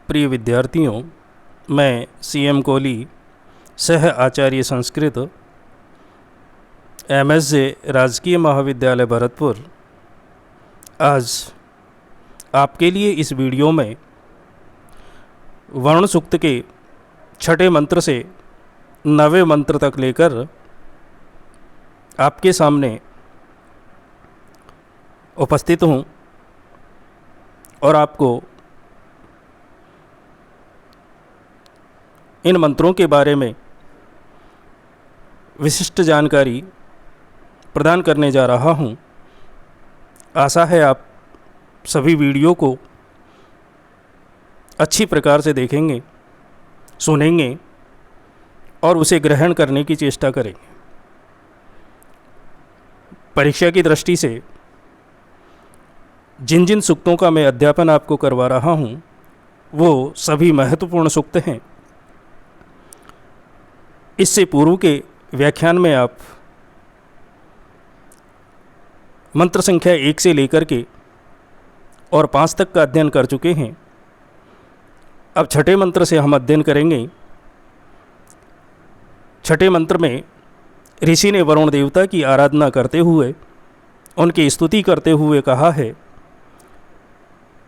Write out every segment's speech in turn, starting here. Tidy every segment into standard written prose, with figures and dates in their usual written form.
प्रिय विद्यार्थियों, मैं CM कोहली, सह आचार्य संस्कृत, MSJ राजकीय महाविद्यालय भरतपुर, आज आपके लिए इस वीडियो में वर्ण सूक्त के छठे मंत्र से 9वें मंत्र तक लेकर आपके सामने उपस्थित हूँ और आपको इन मंत्रों के बारे में विशिष्ट जानकारी प्रदान करने जा रहा हूँ। आशा है आप सभी वीडियो को अच्छी प्रकार से देखेंगे, सुनेंगे और उसे ग्रहण करने की चेष्टा करेंगे। परीक्षा की दृष्टि से जिन जिन सूक्तों का मैं अध्यापन आपको करवा रहा हूँ वो सभी महत्वपूर्ण सूक्त हैं। इससे पूर्व के व्याख्यान में आप मंत्र संख्या 1 से लेकर के और 5 तक का अध्ययन कर चुके हैं। अब छठे मंत्र से हम अध्ययन करेंगे। छठे मंत्र में ऋषि ने वरुण देवता की आराधना करते हुए, उनकी स्तुति करते हुए कहा है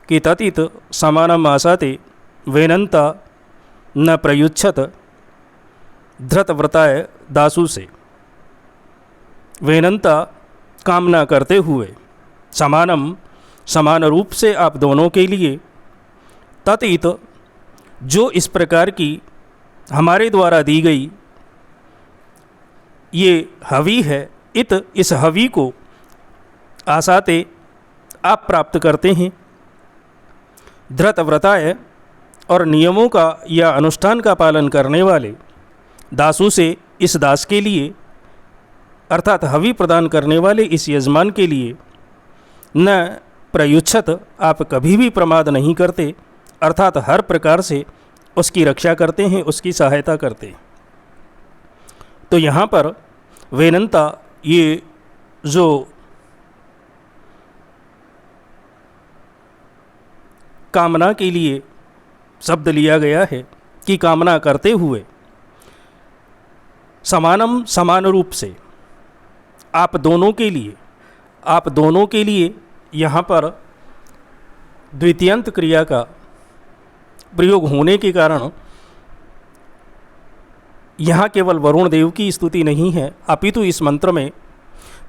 कि ततित समानम आसाते वेनंता न प्रयुच्छत धृतव्रताय दासु से। वेनंता कामना करते हुए, समानम समान रूप से आप दोनों के लिए, ततित जो इस प्रकार की हमारे द्वारा दी गई ये हवि है, इत इस हवि को आसाते आप प्राप्त करते हैं। धृतव्रताय और नियमों का या अनुष्ठान का पालन करने वाले दासों से, इस दास के लिए अर्थात हवि प्रदान करने वाले इस यजमान के लिए, न प्रयुच्छत आप कभी भी प्रमाद नहीं करते, अर्थात हर प्रकार से उसकी रक्षा करते हैं, उसकी सहायता करते हैं। तो यहाँ पर वेनंता ये जो कामना के लिए शब्द लिया गया है कि कामना करते हुए, समानम समान रूप से, आप दोनों के लिए, आप दोनों के लिए यहाँ पर द्वितीयांत क्रिया का प्रयोग होने के कारण यहाँ केवल वरुण देव की स्तुति नहीं है, अपितु इस मंत्र में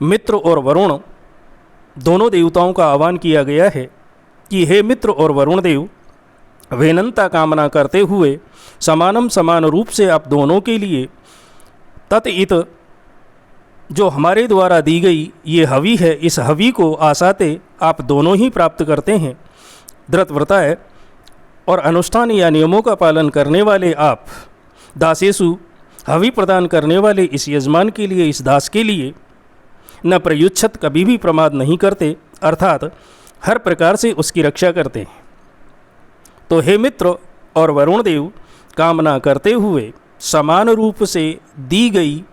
मित्र और वरुण दोनों देवताओं का आह्वान किया गया है कि हे मित्र और वरुण देव, वेनंता कामना करते हुए समानम समान रूप से आप दोनों के लिए, तत्इत जो हमारे द्वारा दी गई ये हवि है, इस हवि को आसाते आप दोनों ही प्राप्त करते हैं। धृतव्रताय और अनुष्ठान या नियमों का पालन करने वाले आप, दासेसु हवि प्रदान करने वाले इस यजमान के लिए, इस दास के लिए, न प्रयुच्छत कभी भी प्रमाद नहीं करते, अर्थात हर प्रकार से उसकी रक्षा करते हैं। तो हे मित्र और वरुण देव, कामना करते हुए समान रूप से दी गई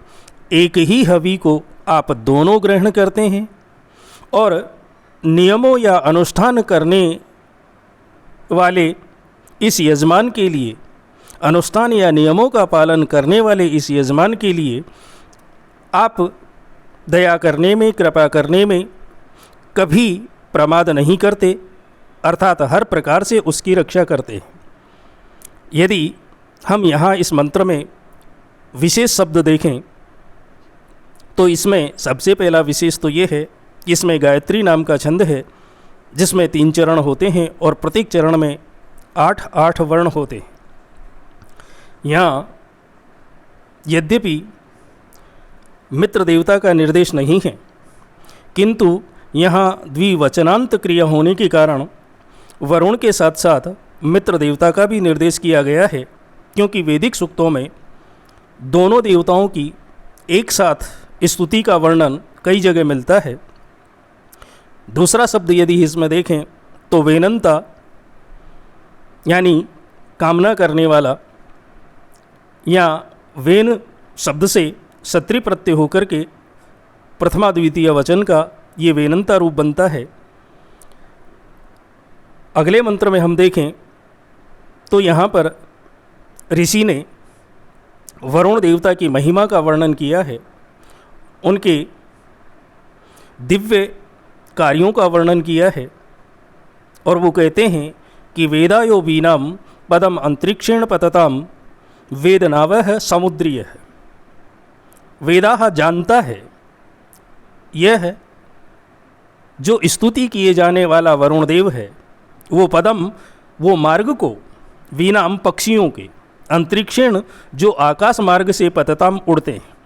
एक ही हवि को आप दोनों ग्रहण करते हैं और नियमों या अनुष्ठान करने वाले इस यजमान के लिए, अनुष्ठान या नियमों का पालन करने वाले इस यजमान के लिए आप दया करने में, कृपा करने में कभी प्रमाद नहीं करते, अर्थात हर प्रकार से उसकी रक्षा करते हैं। यदि हम यहाँ इस मंत्र में विशेष शब्द देखें तो इसमें सबसे पहला विशेष तो ये है कि इसमें गायत्री नाम का छंद है जिसमें 3 चरण होते हैं और प्रत्येक चरण में 8 वर्ण होते हैं। यहाँ यद्यपि मित्र देवता का निर्देश नहीं है, किंतु यहाँ द्विवचनांत क्रिया होने के कारण वरुण के साथ साथ मित्र देवता का भी निर्देश किया गया है, क्योंकि वैदिक सूक्तों में दोनों देवताओं की एक साथ स्तुति का वर्णन कई जगह मिलता है। दूसरा शब्द यदि इसमें देखें तो वेनंता यानी कामना करने वाला, या वेन शब्द से सत्री प्रत्यय होकर के प्रथमा द्वितीय वचन का ये वेनंता रूप बनता है। अगले मंत्र में हम देखें तो यहाँ पर ऋषि ने वरुण देवता की महिमा का वर्णन किया है, उनके दिव्य कार्यों का वर्णन किया है। और वो कहते हैं कि वेदायो वीनाम पदम अंतरिक्षेण पतताम वेदनावह समुद्रीय है। वेदाह जानता है, यह है जो स्तुति किए जाने वाला वरुण देव है, वो पदम, वो मार्ग को, वीनाम पक्षियों के, अंतरिक्षेण जो आकाश मार्ग से पतताम उड़ते हैं।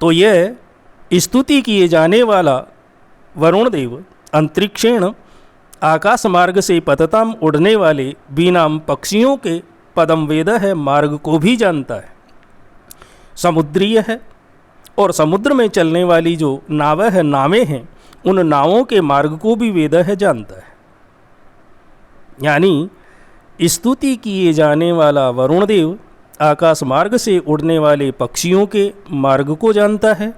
तो यह स्तुति किए जाने वाला वरुण देव अंतरिक्षेण आकाश मार्ग से पतताम उड़ने वाले बीनाम पक्षियों के पदम वेद है, मार्ग को भी जानता है। समुद्रीय है और समुद्र में चलने वाली जो नावें हैं, नावें हैं, उन नावों के मार्ग को भी वेद है जानता है। यानी स्तुति किए जाने वाला वरुण देव आकाश मार्ग से उड़ने वाले पक्षियों के मार्ग को जानता है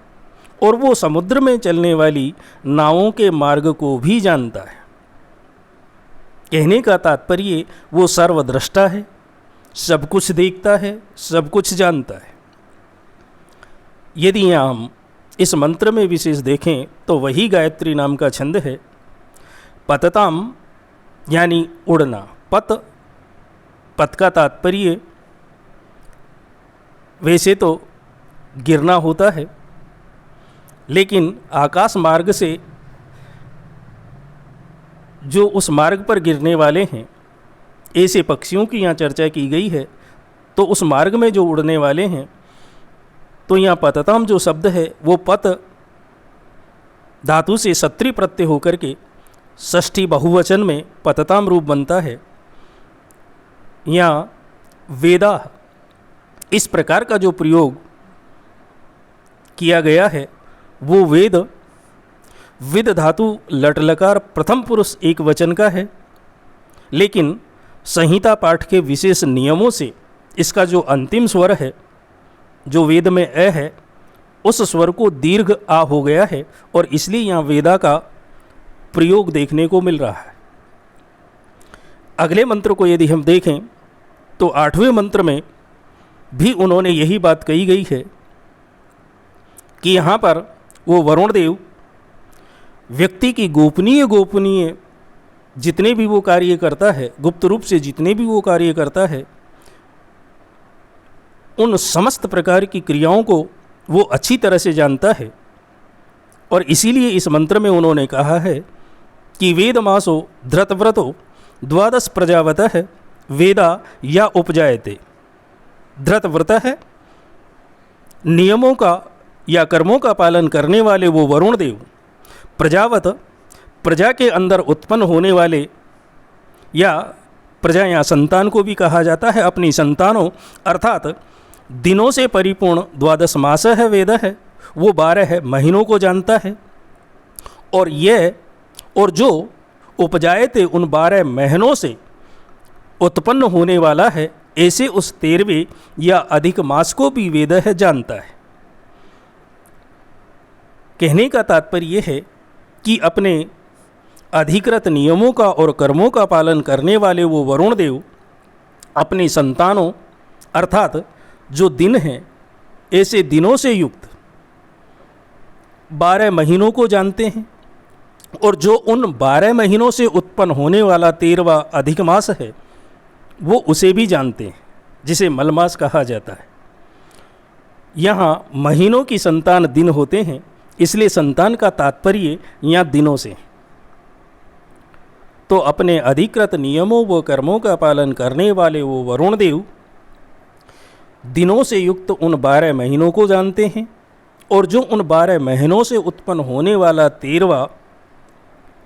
और वो समुद्र में चलने वाली नावों के मार्ग को भी जानता है। कहने का तात्पर्य वो सर्वद्रष्टा है, सब कुछ देखता है, सब कुछ जानता है। यदि हम इस मंत्र में विशेष देखें तो वही गायत्री नाम का छंद है। पतताम यानी उड़ना, पत का तात्पर्य वैसे तो गिरना होता है, लेकिन आकाश मार्ग से जो उस मार्ग पर गिरने वाले हैं, ऐसे पक्षियों की यहाँ चर्चा की गई है। तो उस मार्ग में जो उड़ने वाले हैं, तो यहाँ पतताम जो शब्द है वो पत धातु से सत्री प्रत्यय होकर के षष्ठी बहुवचन में पतताम रूप बनता है। यहाँ वेदा इस प्रकार का जो प्रयोग किया गया है वो विद धातु लटलकार प्रथम पुरुष एक वचन का है, लेकिन संहिता पाठ के विशेष नियमों से इसका जो अंतिम स्वर है, जो वेद में अ है, उस स्वर को दीर्घ आ हो गया है और इसलिए यहाँ वेदा का प्रयोग देखने को मिल रहा है। अगले मंत्र को यदि हम देखें तो 8वें मंत्र में भी उन्होंने यही बात कही गई है कि यहाँ पर वो वरुण देव व्यक्ति की गोपनीय जितने भी वो कार्य करता है, गुप्त रूप से जितने भी वो कार्य करता है, उन समस्त प्रकार की क्रियाओं को वो अच्छी तरह से जानता है। और इसीलिए इस मंत्र में उन्होंने कहा है कि वेदमासो धृतव्रतो द्वादश प्रजावत है वेदा या उपजायते। धृतव्रत है, नियमों का या कर्मों का पालन करने वाले वो वरुण देव, प्रजावत, प्रजा के अंदर उत्पन्न होने वाले, या प्रजा या संतान को भी कहा जाता है, अपनी संतानों अर्थात दिनों से परिपूर्ण द्वादश मास है वेद है, वो 12 महीनों को जानता है। और जो उपजायते उन 12 महीनों से उत्पन्न होने वाला है, ऐसे उस 13वें या अधिक मास को भी वेद है जानता है। कहने का तात्पर्य है कि अपने अधिकृत नियमों का और कर्मों का पालन करने वाले वो वरुण देव अपनी संतानों अर्थात जो दिन हैं, ऐसे दिनों से युक्त 12 महीनों को जानते हैं और जो उन 12 महीनों से उत्पन्न होने वाला 13वां अधिक मास है वो उसे भी जानते हैं, जिसे मलमास कहा जाता है। यहाँ महीनों की संतान दिन होते हैं, इसलिए संतान का तात्पर्य यहाँ दिनों से। तो अपने अधिकृत नियमों व कर्मों का पालन करने वाले वो वरुण देव दिनों से युक्त उन 12 महीनों को जानते हैं और जो उन 12 महीनों से उत्पन्न होने वाला 13वां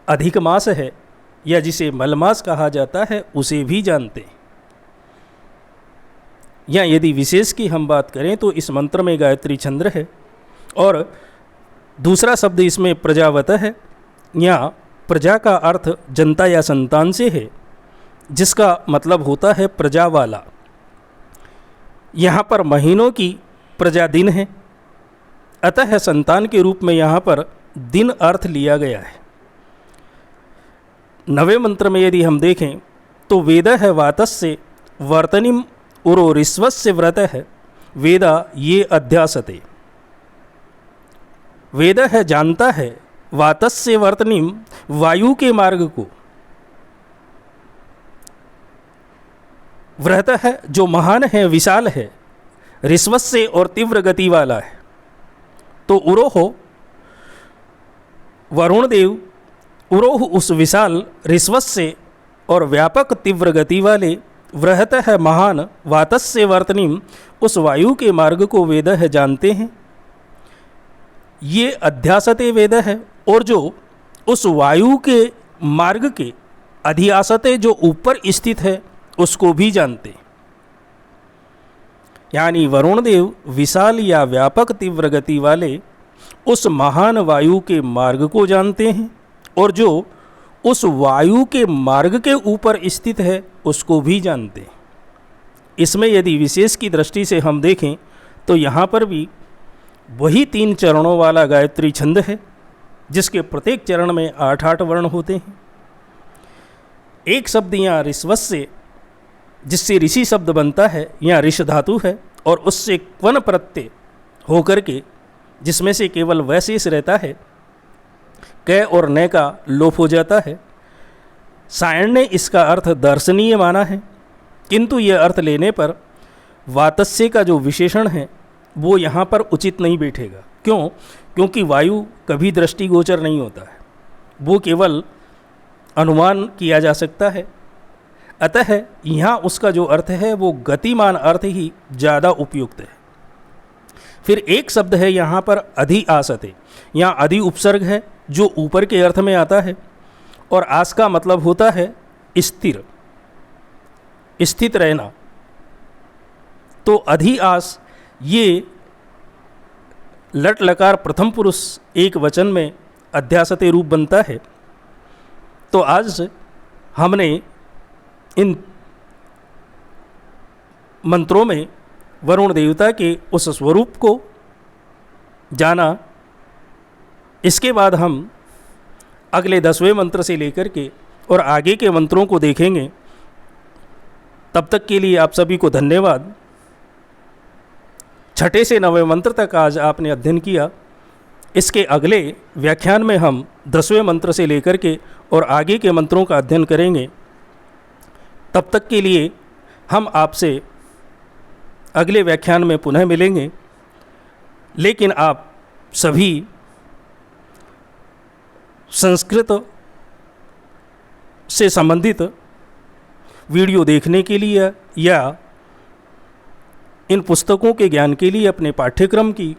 अधिक मास है या जिसे मलमास कहा जाता है उसे भी जानते हैं। या यदि विशेष की हम बात करें तो इस मंत्र में गायत्री छंद्र है और दूसरा शब्द इसमें प्रजावत है। यहाँ प्रजा का अर्थ जनता या संतान से है, जिसका मतलब होता है प्रजा वाला। यहाँ पर महीनों की प्रजा दिन है, अतः संतान के रूप में यहाँ पर दिन अर्थ लिया गया है। 9वें मंत्र में यदि हम देखें तो वेद है वातस्य वर्तनिम उरो ऋष्वस्य व्रत है वेदा ये अध्यासते। वेद है जानता है वातस्य वर्तनिम वायु के मार्ग को, व्रत है जो महान है विशाल है, ऋष्वस्य और तीव्र गति वाला है। तो उरोह वरुण देव, उरोह उस विशाल ऋष्वस्य और व्यापक तीव्र गति वाले, वृहत है महान वातस्य वर्तनिम उस वायु के मार्ग को वेद है जानते हैं। ये अध्यासते वेद है, और जो उस वायु के मार्ग के अधियासते जो ऊपर स्थित है उसको भी जानते। यानी वरुण देव विशाल या व्यापक तीव्र गति वाले उस महान वायु के मार्ग को जानते हैं, और जो उस वायु के मार्ग के ऊपर स्थित है उसको भी जानते हैं। इसमें यदि विशेष की दृष्टि से हम देखें तो यहाँ पर भी वही 3 चरणों वाला गायत्री छंद है, जिसके प्रत्येक चरण में 8-8 वर्ण होते हैं। एक शब्द यहाँ ऋष्वस्य, जिससे ऋषि शब्द बनता है, यहाँ ऋष धातु है, और उससे क्वन प्रत्यय होकर के जिसमें से केवल वैशेष रहता है, क और न का लोप हो जाता है। सायण ने इसका अर्थ दर्शनीय माना है, किंतु यह अर्थ लेने पर वातस्य का जो विशेषण है वो यहाँ पर उचित नहीं बैठेगा। क्यों? क्योंकि वायु कभी दृष्टिगोचर नहीं होता है, वो केवल अनुमान किया जा सकता है। अतः यहाँ उसका जो अर्थ है वो गतिमान अर्थ ही ज़्यादा उपयुक्त है। फिर एक शब्द है यहाँ पर अधि आसते, यहाँ अधि उपसर्ग है जो ऊपर के अर्थ में आता है, और आस का मतलब होता है स्थिर, स्थित रहना। तो अधि आस ये लट लकार प्रथम पुरुष एक वचन में अध्यासते रूप बनता है। तो आज हमने इन मंत्रों में वरुण देवता के उस स्वरूप को जाना। इसके बाद हम अगले 10वें मंत्र से लेकर के और आगे के मंत्रों को देखेंगे। तब तक के लिए आप सभी को धन्यवाद। 6ठे से 9वें मंत्र तक आज आपने अध्ययन किया। इसके अगले व्याख्यान में हम 10वें मंत्र से लेकर के और आगे के मंत्रों का अध्ययन करेंगे। तब तक के लिए हम आपसे अगले व्याख्यान में पुनः मिलेंगे। लेकिन आप सभी संस्कृत से संबंधित वीडियो देखने के लिए या इन पुस्तकों के ज्ञान के लिए अपने पाठ्यक्रम की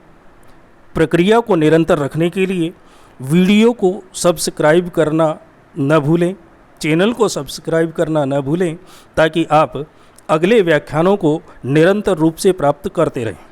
प्रक्रिया को निरंतर रखने के लिए वीडियो को सब्सक्राइब करना न भूलें, चैनल को सब्सक्राइब करना न भूलें, ताकि आप अगले व्याख्यानों को निरंतर रूप से प्राप्त करते रहें।